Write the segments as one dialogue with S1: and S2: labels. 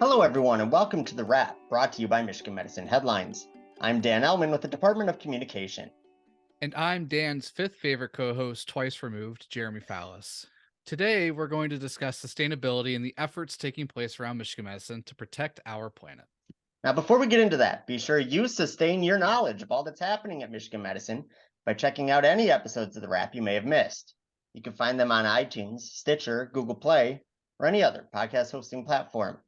S1: Hello, everyone, and welcome to The Wrap, brought to you by Michigan Medicine Headlines. I'm Dan Ellman with the Department of Communication.
S2: And I'm Dan's fifth favorite co host, twice removed, Jeremy Fallis. Today, we're going to discuss sustainability and the efforts taking place around Michigan Medicine to protect our planet.
S1: Now, before we get into that, be sure you sustain your knowledge of all that's happening at Michigan Medicine by checking out any episodes of The Wrap you may have missed. You can find them on iTunes, Stitcher, Google Play, or any other podcast hosting platform.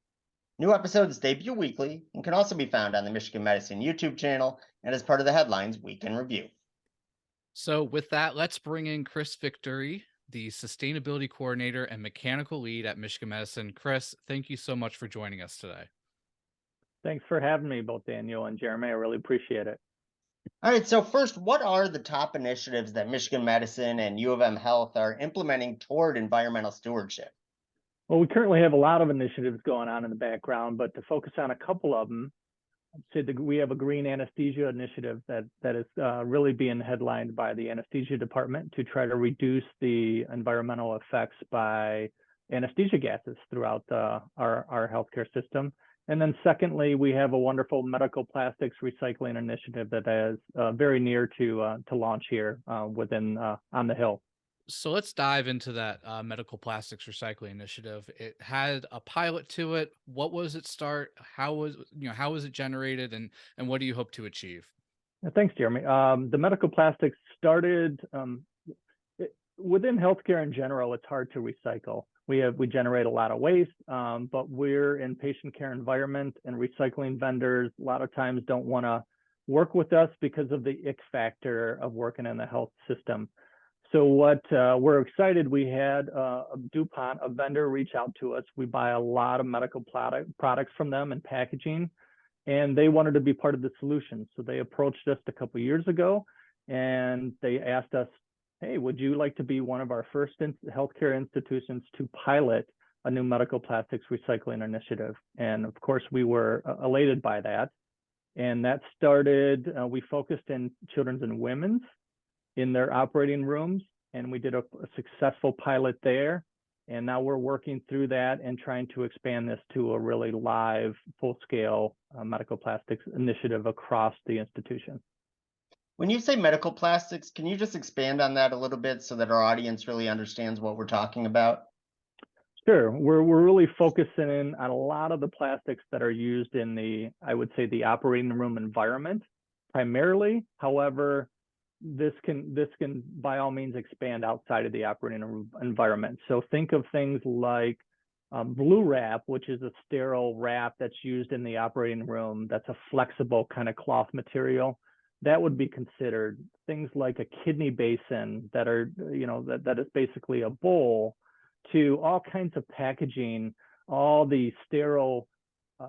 S1: New episodes debut weekly and can also be found on the Michigan Medicine YouTube channel and as part of the Headlines Week in Review.
S2: So, with that, let's bring in Chris Victory, the Sustainability Coordinator and Mechanical Lead at Michigan Medicine. Chris, thank you so much for joining us today.
S3: Thanks for having me, both Daniel and Jeremy. I really appreciate it.
S1: All right, so first, what are the top initiatives that Michigan Medicine and U of M Health are implementing toward environmental stewardship?
S3: Well, we currently have a lot of initiatives going on in the background, but to focus on a couple of them, I'd say we have a green anesthesia initiative that is really being headlined by the anesthesia department to try to reduce the environmental effects by anesthesia gases throughout our healthcare system. And then secondly, we have a wonderful medical plastics recycling initiative that is very near to launch here on the Hill.
S2: So let's dive into that medical plastics recycling initiative. It had a pilot to it. What was it start? How was it generated, and what do you hope to achieve?
S3: Thanks, Jeremy. The medical plastics started within healthcare in general. It's hard to recycle. We generate a lot of waste, but we're in patient care environment, and recycling vendors a lot of times don't want to work with us because of the ick factor of working in the health system. So we're excited, we had DuPont, a vendor, reach out to us. We buy a lot of medical products from them and packaging, and they wanted to be part of the solution. So they approached us a couple of years ago, and they asked us, hey, would you like to be one of our first healthcare institutions to pilot a new medical plastics recycling initiative? And of course, we were elated by that. And that started, we focused in children's and women's in their operating rooms, and we did a successful pilot there. And now we're working through that and trying to expand this to a really live, full-scale medical plastics initiative across the institution.
S1: When you say medical plastics, can you just expand on that a little bit so that our audience really understands what we're talking about?
S3: Sure. We're really focusing in on a lot of the plastics that are used in I would say the operating room environment primarily. However, this can by all means expand outside of the operating room environment. So think of things like blue wrap, which is a sterile wrap that's used in the operating room. That's a flexible kind of cloth material. That would be considered. Things like a kidney basin that are, that is basically a bowl, to all kinds of packaging, all the sterile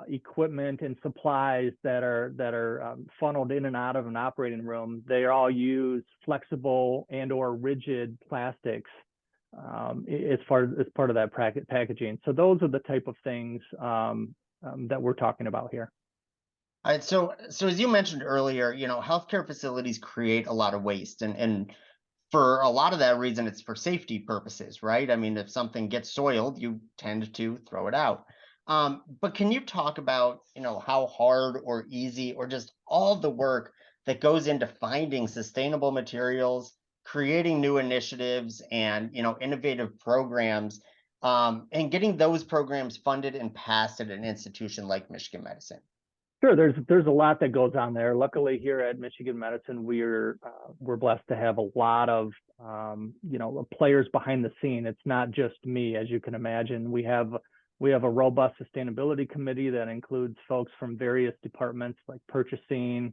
S3: equipment and supplies that are funneled in and out of an operating room. They all use flexible and or rigid plastics as part of that packaging. So those are the type of things that we're talking about here.
S1: All right, so as you mentioned earlier, healthcare facilities create a lot of waste, and for a lot of that reason, it's for safety purposes, right? I mean, if something gets soiled, you tend to throw it out. But can you talk about, how hard or easy or just all the work that goes into finding sustainable materials, creating new initiatives and, innovative programs, and getting those programs funded and passed at an institution like Michigan Medicine?
S3: Sure, there's a lot that goes on there. Luckily, here at Michigan Medicine, we're blessed to have a lot of players behind the scene. It's not just me, as you can imagine. We have a robust sustainability committee that includes folks from various departments like purchasing,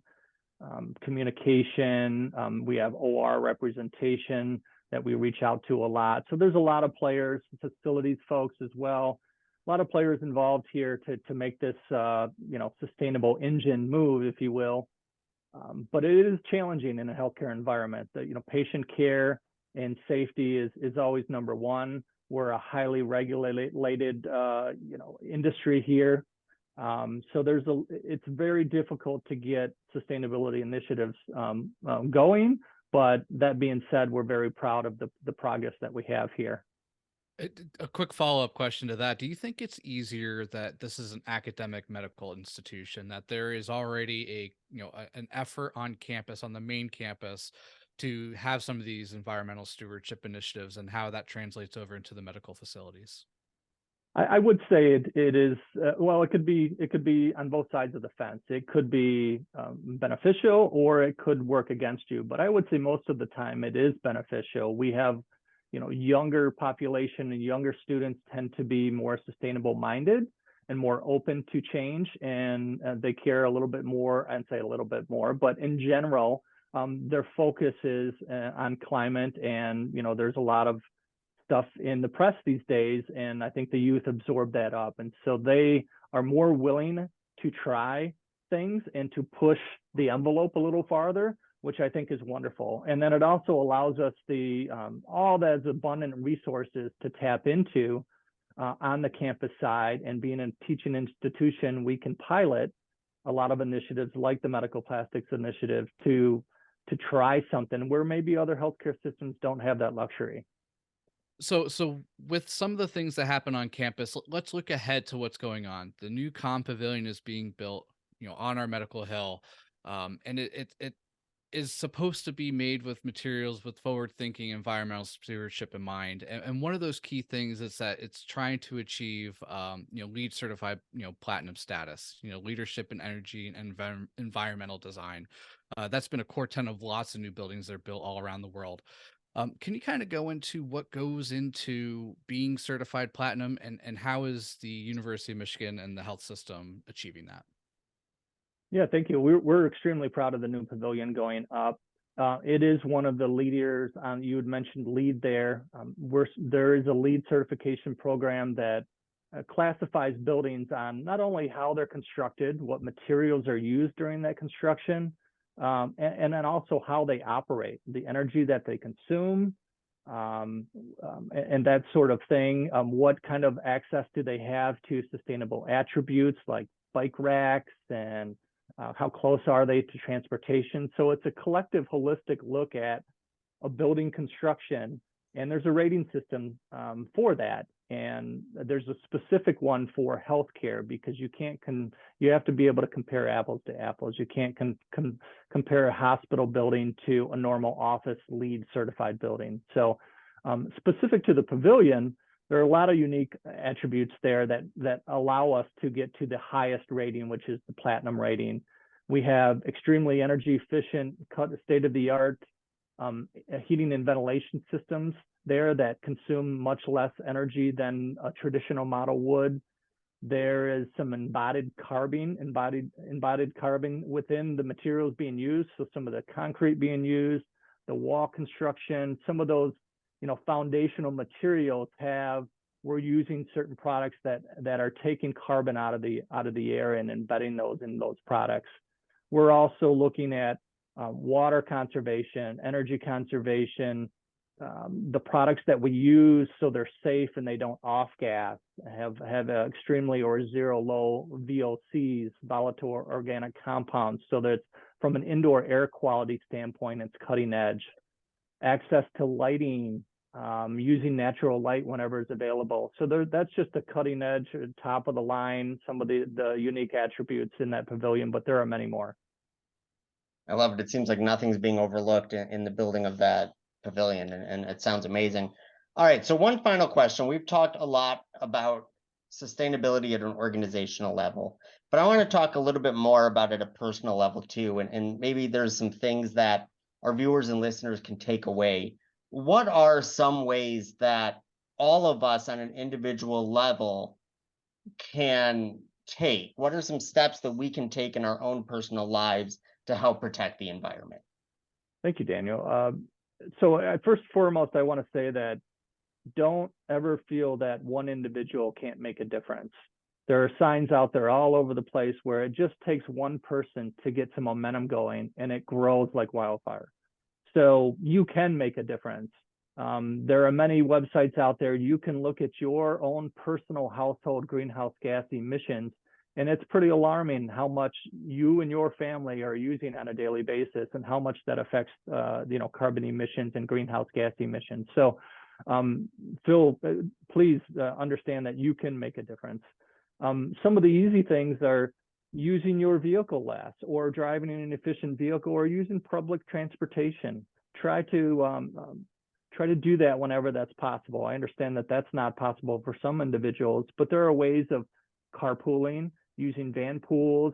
S3: communication. We have OR representation that we reach out to a lot. So there's a lot of players, facilities folks as well. A lot of players involved here to make this sustainable engine move, if you will. But it is challenging in a healthcare environment. Patient care and safety is always number one. We're a highly regulated industry here. So it's very difficult to get sustainability initiatives going. But that being said, we're very proud of the progress that we have here.
S2: A quick follow-up question to that. Do you think it's easier that this is an academic medical institution, that there is already an effort on campus, on the main campus, to have some of these environmental stewardship initiatives and how that translates over into the medical facilities?
S3: I would say it is well, it could be on both sides of the fence. It could be beneficial or it could work against you. But I would say most of the time it is beneficial. We have, younger population and younger students tend to be more sustainable minded and more open to change, and they care a little bit more, and say a little bit more, but in general, their focus is on climate, and there's a lot of stuff in the press these days, and I think the youth absorb that up, and so they are more willing to try things and to push the envelope a little farther, which I think is wonderful. And then it also allows us all those abundant resources to tap into on the campus side, and being a teaching institution, we can pilot a lot of initiatives like the Medical Plastics Initiative to try something where maybe other healthcare systems don't have that luxury.
S2: So with some of the things that happen on campus, let's look ahead to what's going on. The new Com Pavilion is being built, on our medical hill, and it is supposed to be made with materials with forward-thinking environmental stewardship in mind. And one of those key things is that it's trying to achieve, LEED certified, platinum status, leadership in energy and environmental design. That's been a core tenet of lots of new buildings that are built all around the world. Can you kind of go into what goes into being certified platinum, and how is the University of Michigan and the health system achieving that?
S3: Yeah, thank you. We're extremely proud of the new pavilion going up. It is one of the leaders. You had mentioned LEED there. There is a LEED certification program that classifies buildings on not only how they're constructed, what materials are used during that construction, and then also how they operate, the energy that they consume, and that sort of thing. What kind of access do they have to sustainable attributes like bike racks, and how close are they to transportation? So it's a collective, holistic look at a building construction, and there's a rating system for that. And there's a specific one for healthcare, because you have to be able to compare apples to apples. You can't compare a hospital building to a normal office LEED certified building. So specific to the pavilion, there are a lot of unique attributes there that allow us to get to the highest rating, which is the platinum rating. We have extremely energy efficient, state-of-the-art heating and ventilation systems there that consume much less energy than a traditional model would. There is some embodied carbon within the materials being used. So some of the concrete being used, the wall construction, some of those, foundational materials we're using certain products that are taking carbon out of the air and embedding those in those products. We're also looking at water conservation, energy conservation, the products that we use, so they're safe and they don't off gas, have extremely or zero low VOCs, volatile organic compounds, so that from an indoor air quality standpoint, it's cutting edge. Access to lighting, using natural light whenever it's available. So that's just the cutting edge, top of the line, some of the unique attributes in that pavilion, but there are many more.
S1: I love it. It seems like nothing's being overlooked in the building of that pavilion, and it sounds amazing. All right, so one final question. We've talked a lot about sustainability at an organizational level, but I want to talk a little bit more about at a personal level too, and maybe there's some things that our viewers and listeners can take away. What are some ways that all of us on an individual level can take? What are some steps that we can take in our own personal lives to help protect the environment?
S3: Thank you, Daniel. So first and foremost, I want to say that don't ever feel that one individual can't make a difference. There are signs out there all over the place where it just takes one person to get some momentum going, and it grows like wildfire. So you can make a difference. There are many websites out there. You can look at your own personal household greenhouse gas emissions, and it's pretty alarming how much you and your family are using on a daily basis, and how much that affects, carbon emissions and greenhouse gas emissions. So Phil, please understand that you can make a difference. Some of the easy things are using your vehicle less, or driving in an efficient vehicle, or using public transportation. Try to do that whenever that's possible. I understand that that's not possible for some individuals, but there are ways of carpooling, using van pools,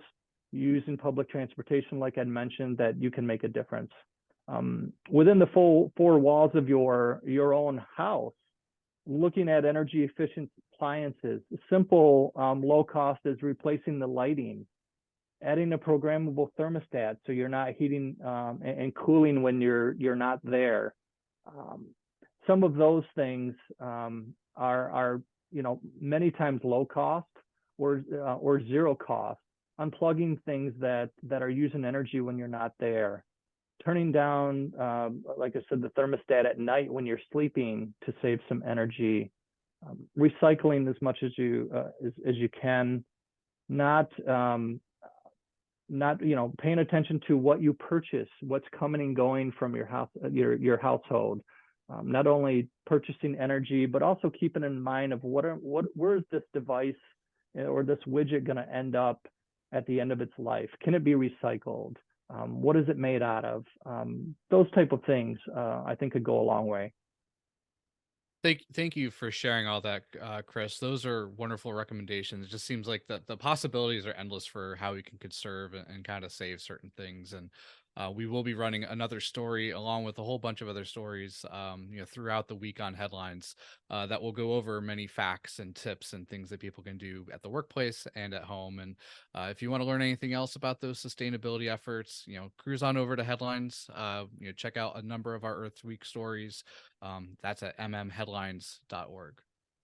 S3: using public transportation, like I mentioned, that you can make a difference. Within the full four walls of your own house, looking at energy efficient appliances. Simple, low cost is replacing the lighting, adding a programmable thermostat so you're not heating and cooling when you're not there. Some of those things are many times low cost or zero cost. Unplugging things that are using energy when you're not there. Turning down, like I said, the thermostat at night when you're sleeping to save some energy. Recycling as much as you can. Not paying attention to what you purchase, what's coming and going from your house, your household. Not only purchasing energy, but also keeping in mind of where's this device or this widget going to end up at the end of its life? Can it be recycled? What is it made out of? Those type of things, I think, could go a long way.
S2: Thank you for sharing all that, Chris. Those are wonderful recommendations. It just seems like the possibilities are endless for how we can conserve and kind of save certain things. And we will be running another story along with a whole bunch of other stories, throughout the week on Headlines that will go over many facts and tips and things that people can do at the workplace and at home. And if you want to learn anything else about those sustainability efforts, cruise on over to Headlines. Check out a number of our Earth Week stories. That's at mmheadlines.org.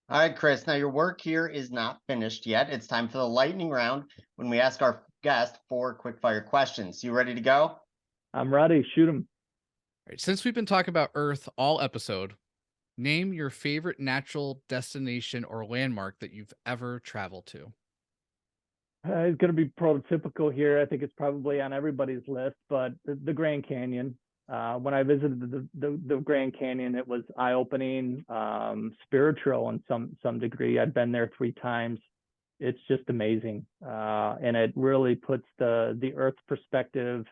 S1: All right, Chris, now your work here is not finished yet. It's time for the lightning round when we ask our guest 4 quick fire questions. You ready to go?
S3: I'm ready. Shoot them.
S2: All right, since we've been talking about Earth all episode, name your favorite natural destination or landmark that you've ever traveled to.
S3: It's going to be prototypical here. I think it's probably on everybody's list, but the Grand Canyon. When I visited the Grand Canyon, it was eye-opening, spiritual in some degree. I've been there 3 times. It's just amazing, and it really puts the Earth perspective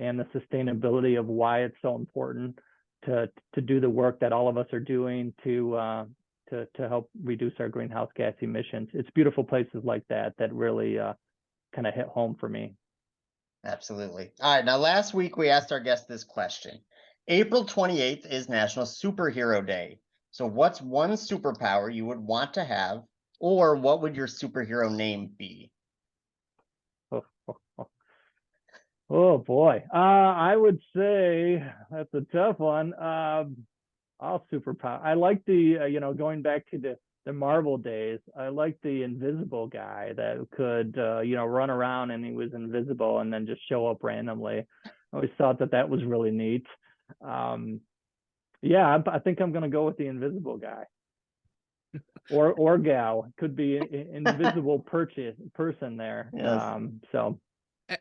S3: and the sustainability of why it's so important to do the work that all of us are doing to help reduce our greenhouse gas emissions. It's beautiful places like that really kind of hit home for me.
S1: Absolutely. All right. Now, last week we asked our guest this question. April 28th is National Superhero Day. So what's one superpower you would want to have, or what would your superhero name be?
S3: Oh boy. I would say that's a tough one. All superpower. I like the, going back to the Marvel days, I like the invisible guy that could, run around and he was invisible and then just show up randomly. I always thought that was really neat. Yeah, I think I'm going to go with the invisible guy. Or gal. Could be an invisible person there.
S1: Yes.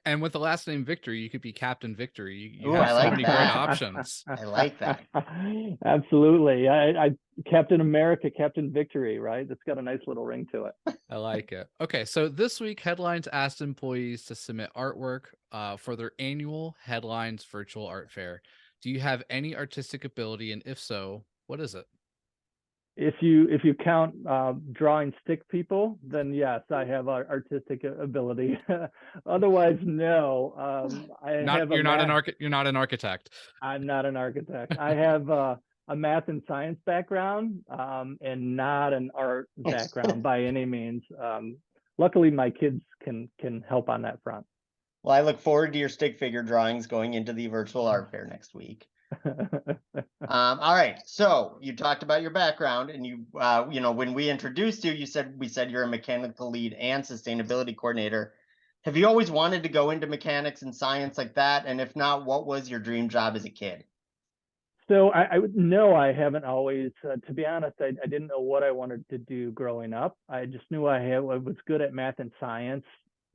S2: And with the last name Victory, you could be Captain Victory. You
S1: Ooh,
S2: have
S1: I
S2: so
S1: like
S2: many
S1: that.
S2: great options.
S1: I like that.
S3: Absolutely. I Captain America, Captain Victory, right? That's got a nice little ring to it.
S2: I like it. Okay, so this week, Headlines asked employees to submit artwork for their annual Headlines Virtual Art Fair. Do you have any artistic ability, and if so, what is it?
S3: If you count drawing stick people, then yes, I have artistic ability. Otherwise, no.
S2: You're not an architect.
S3: I'm not an architect. I have a math and science background, and not an art background by any means. Luckily, my kids can help on that front.
S1: Well, I look forward to your stick figure drawings going into the virtual art fair next week. All right. So you talked about your background, and you when we introduced you, we said you're a mechanical lead and sustainability coordinator. Have you always wanted to go into mechanics and science like that? And if not, what was your dream job as a kid?
S3: So I haven't always. To be honest, I didn't know what I wanted to do growing up. I just knew I was good at math and science,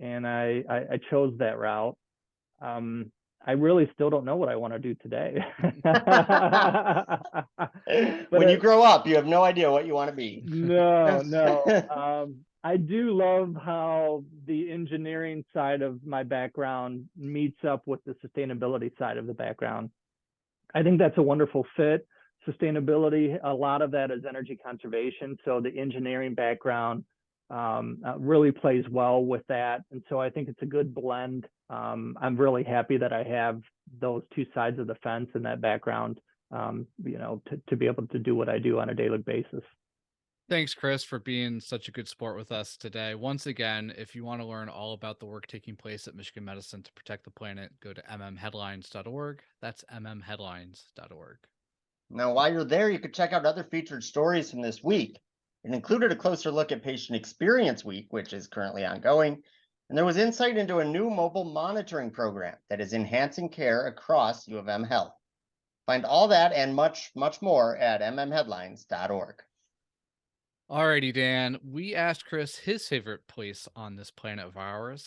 S3: and I chose that route. I really still don't know what I want to do today.
S1: When you grow up, you have no idea what you want to be.
S3: No. I do love how the engineering side of my background meets up with the sustainability side of the background. I think that's a wonderful fit. Sustainability, a lot of that is energy conservation. So the engineering background really plays well with that. And so I think it's a good blend. I'm really happy that I have those two sides of the fence and that background, to be able to do what I do on a daily basis.
S2: Thanks, Chris, for being such a good sport with us today. Once again, if you want to learn all about the work taking place at Michigan Medicine to protect the planet, go to mmheadlines.org. That's mmheadlines.org.
S1: Now, while you're there, you could check out other featured stories from this week. It included a closer look at Patient Experience Week, which is currently ongoing, and there was insight into a new mobile monitoring program that is enhancing care across U of M Health. Find all that and much, much more at mmheadlines.org.
S2: Alrighty, Dan. We asked Chris his favorite place on this planet of ours.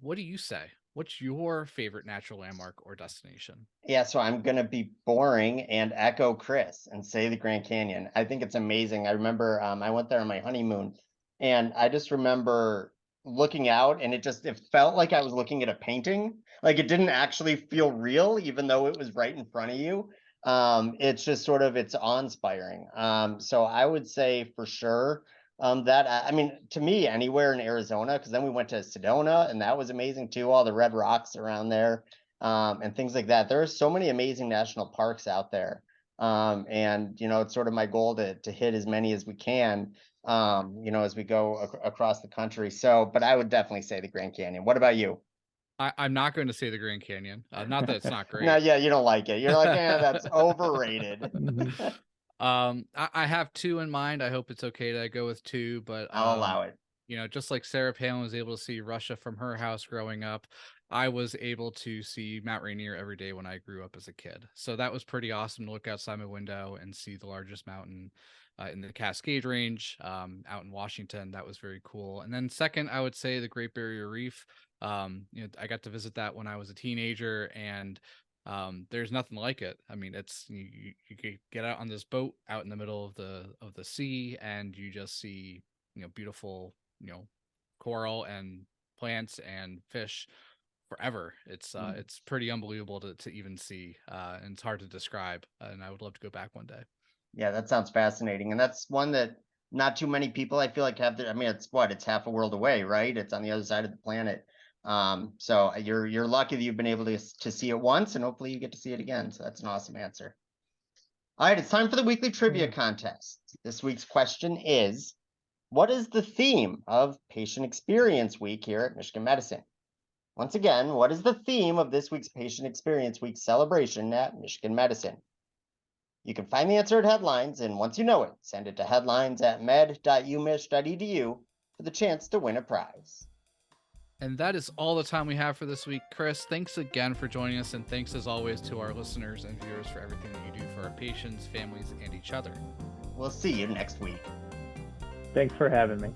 S2: What do you say? What's your favorite natural landmark or destination?
S1: Yeah, so I'm going to be boring and echo Chris and say the Grand Canyon. I think it's amazing. I remember I went there on my honeymoon, and I just remember looking out, and it felt like I was looking at a painting. Like, it didn't actually feel real, even though it was right in front of you. It's just it's awe-inspiring. So I would say for sure I mean, to me, anywhere in Arizona, because then we went to Sedona, and that was amazing too, all the red rocks around there, and things like that. There are so many amazing national parks out there. And it's sort of my goal to hit as many as we can, as we go across the country. So, but I would definitely say the Grand Canyon. What about you?
S2: I'm not going to say the Grand Canyon. Not that it's not great.
S1: No, yeah, you don't like it. You're like, that's overrated.
S2: I have two in mind. I hope it's okay to go with two, but
S1: I'll allow it.
S2: Just like Sarah Palin was able to see Russia from her house growing up, I was able to see Mount Rainier every day when I grew up as a kid. So that was pretty awesome to look outside my window and see the largest mountain in the Cascade Range out in Washington. That was very cool. And then second, I would say the Great Barrier Reef. I got to visit that when I was a teenager, and there's nothing like it. I mean, it's you get out on this boat out in the middle of the sea, and you just see beautiful coral and plants and fish forever. It's pretty unbelievable to even see, and it's hard to describe, and I would love to go back one day.
S1: Yeah, that sounds fascinating, and that's one that not too many people I feel like have. I mean, it's half a world away, right? It's on the other side of the planet. So you're lucky that you've been able to see it once, and hopefully you get to see it again. So that's an awesome answer. All right, it's time for the weekly trivia contest. This week's question is, what is the theme of Patient Experience Week here at Michigan Medicine? Once again, what is the theme of this week's Patient Experience Week celebration at Michigan Medicine? You can find the answer at Headlines, and once you know it, send it to headlines@med.umich.edu for the chance to win a prize.
S2: And that is all the time we have for this week. Chris, thanks again for joining us, and thanks as always to our listeners and viewers for everything that you do for our patients, families, and each other.
S1: We'll see you next week.
S3: Thanks for having me.